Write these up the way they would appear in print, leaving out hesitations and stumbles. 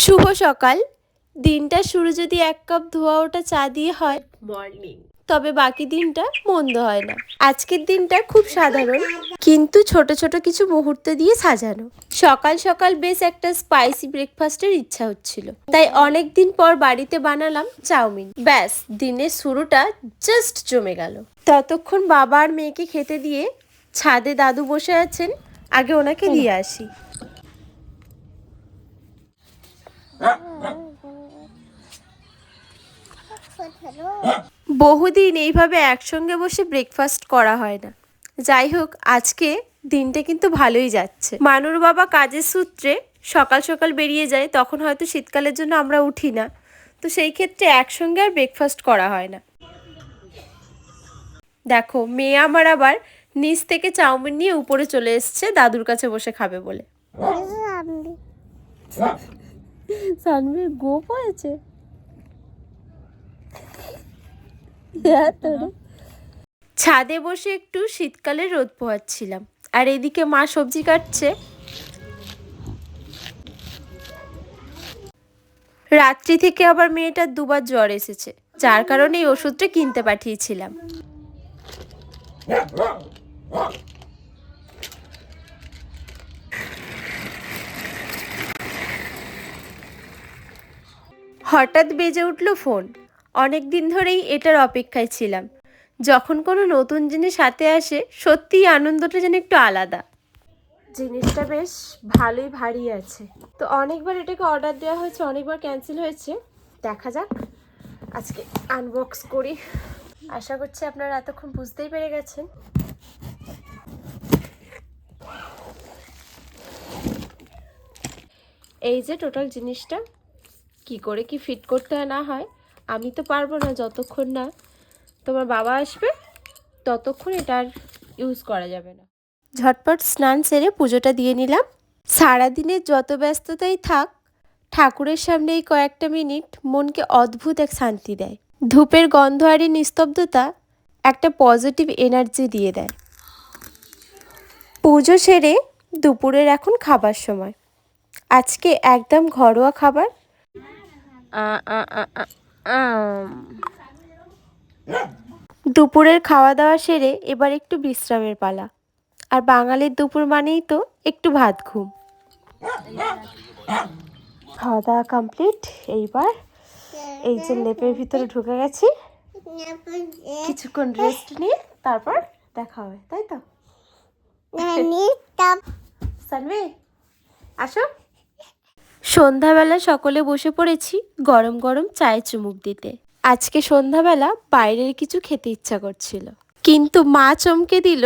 শুভ সকাল। দিনটা শুরু যদি এক কাপ ধোয়া ওঠা চা দিয়ে হয় মর্নিং, তবে বাকি দিনটা মন্দ হয় না। আজকের দিনটা খুব সাধারণ, কিন্তু ছোট ছোট কিছু মুহূর্ত দিয়ে সাজানো। সকাল সকাল বেশ একটা স্পাইসি ব্রেকফাস্টের ইচ্ছা হচ্ছিল, তাই অনেক দিন পর বাড়িতে বানালাম চাউমিন। ব্যাস, দিনের শুরুটা জাস্ট জমে গেল। ততক্ষণ বাবা আর মেয়েকে খেতে দিয়ে ছাদে দাদু বসে আছেন, আগে ওনাকে দিয়ে আসি। বহুদিন এইভাবে একসঙ্গে বসে ব্রেকফাস্ট করা হয় না। যাই হোক, আজকে দিনটা কিন্তু ভালোই যাচ্ছে। মানুর বাবা কাজের সূত্রে সকাল সকাল বেরিয়ে যায়, তখন হয়তো শীতকালের জন্য আমরা উঠি না, তো সেই ক্ষেত্রে একসঙ্গে আর ব্রেকফাস্ট করা হয় না। দেখো, মেয়ে আমার আবার নিচ থেকে চাউমিন নিয়ে উপরে চলে এসছে দাদুর কাছে বসে খাবে বলে। সানভির গোপ হয়েছে। ছাদে বসে একটু শীতকালে রোদ পোহাচ্ছিলাম, আর এদিকে মা সবজি কাটছে। রাত্রি থেকে আবার মেয়েটার দুবার জ্বর এসেছে, যার কারণে এই ওষুধটা কিনতে পাঠিয়েছিলাম। হঠাৎ বেজে উঠলো ফোন। অনেক দিন ধরেই এটার অপেক্ষায় ছিলাম। যখন কোনো নতুন জিনিস হাতে আসে, সত্যিই আনন্দটা যেন একটু আলাদা। জিনিসটা বেশ ভালোই ভারী আছে, তো অনেকবার এটাকে অর্ডার দেওয়া হয়েছে, অনেকবার ক্যান্সেল হয়েছে। দেখা যাক, আজকে আনবক্স করি। আশা করছি আপনারা এতক্ষণ বুঝতেই পেরে গেছেন। এই যে টোটাল জিনিসটা, কি করে কি ফিট করতে হয় না হয় আমি তো পারবো না, যতক্ষণ না তোমার বাবা আসবে ততক্ষণ এটা আর ইউজ করা যাবে না। ঝটপট স্নান সেরে পুজোটা দিয়ে নিলাম। সারাদিনের যত ব্যস্ততাই থাক, ঠাকুরের সামনে এই কয়েকটা মিনিট মনকে অদ্ভুত এক শান্তি দেয়। ধূপের গন্ধ আর এই নিস্তব্ধতা একটা পজিটিভ এনার্জি দিয়ে দেয়। পুজো সেরে দুপুরের এখন খাবার সময়। আজকে একদম ঘরোয়া খাবার। দুপুরের খাওয়া দাওয়া সেরে এবার একটু বিশ্রামের পালা। আর বাঙালির দুপুর মানেই তো একটু ভাত ঘুম। খাওয়া দাওয়া কমপ্লিট। এইবার এই যে লেপের ভিতরে ঢুকে গেছি, কিছুক্ষণ রেস্ট নিয়ে তারপর দেখা হবে, তাই তো? সানভি, আসো। সন্ধ্যাবেলা সকলে বসে পড়েছি গরম গরম চায়ে চুমুক দিতে। আজকে সন্ধ্যাবেলা বাইরের কিছু খেতে ইচ্ছা করছিল, কিন্তু মা চমকে দিল।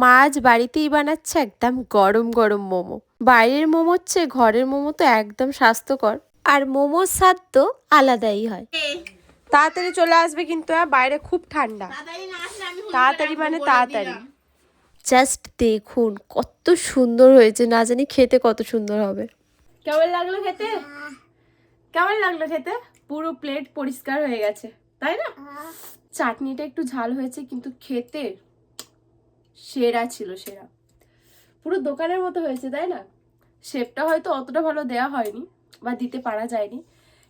মা আজ বাড়িতেই বানাচ্ছে একদম গরম গরম মোমো। বাইরের মোমোর চেয়ে ঘরের মোমো তো একদম স্বাস্থ্যকর, আর মোমোর স্বাদ তো আলাদাই হয়। তাড়াতাড়ি চলে আসবে কিন্তু, বাইরে খুব ঠান্ডা। তাড়াতাড়ি মানে তাড়াতাড়ি। জাস্ট দেখুন কত সুন্দর হয়েছে, না জানি খেতে কত সুন্দর হবে। কেমন লাগলো খেতে? কেমন লাগলো খেতে? পুরো প্লেট পরিষ্কার হয়ে গেছে, তাই না? চাটনিটা একটু ঝাল হয়েছে, কিন্তু খেতে সেরা ছিল, সেরা। পুরো দোকানের মতো হয়েছে, তাই না? শেপটা হয়তো অতটা ভালো দেওয়া হয়নি বা দিতে পারা যায়নি,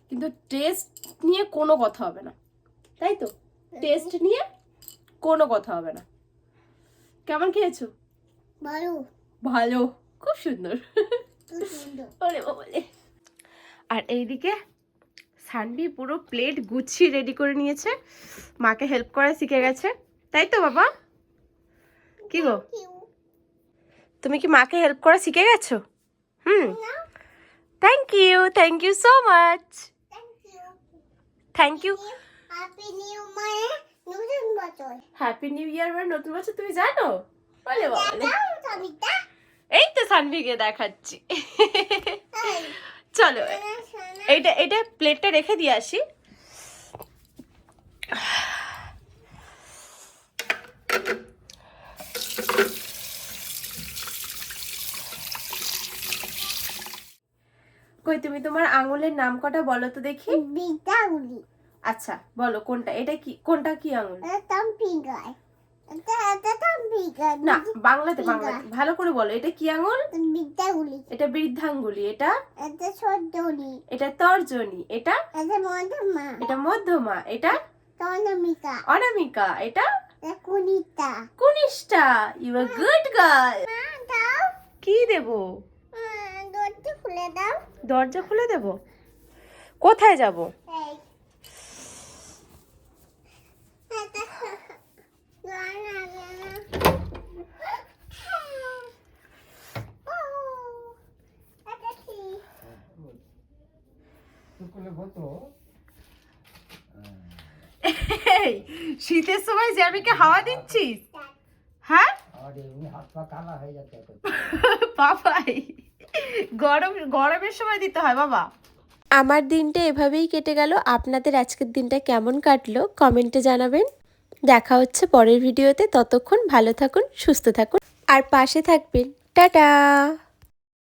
কিন্তু টেস্ট নিয়ে কোনো কথা হবে না, তাই তো? টেস্ট নিয়ে কোনো কথা হবে না। কেমন খেয়েছো? ভালো। ভালো, খুব সুন্দর। আর এইদিকে সানভি পুরো প্লেট গুছিয়ে রেডি করে নিয়েছে, মাকে হেল্প করা শিখে গেছে, তাই তো বাবা? কি গো, তুমি কি মাকে হেল্প করা শিখে গেছো? Thank you, thank you so much. Thank you. Happy new year মানে নতুন বছর, তুমি জানো? বলে বলে, এই তো সানভিকে দেখাচ্ছি। চলো, এইটা এটা প্লেটটা রেখে দিয়ে আসি। কই, তুমি তোমার আঙুলের নাম কটা বলো তো দেখি। আচ্ছা বলো, কোনটা? এটা কি, কোনটা কি আঙুল? না, বাংলাতে বাংলাতে ভালো করে বলো। এটা কি আঙুল? এটা বৃদ্ধাঙ্গুলি। এটা এটা তর্জনী। এটা এটা মধ্যমা। এটা অনামিকা। এটা কনিষ্ঠা। You are good girl. কি দেব? দরজা খুলে দেব? কোথায় যাব? শীতের সময় জ্যামিকে হাওয়া দিচ্ছিস? হ্যাঁ বাবাই, গরমের সময় দিতে হয় বাবা। আমার দিনটা এভাবেই কেটে গেল। আপনাদের আজকের দিনটা কেমন কাটলো কমেন্টে জানাবেন। দেখা হচ্ছে পরের ভিডিওতে। ততক্ষণ ভালো থাকুন, সুস্থ থাকুন আর পাশে থাকবেন। টাটা।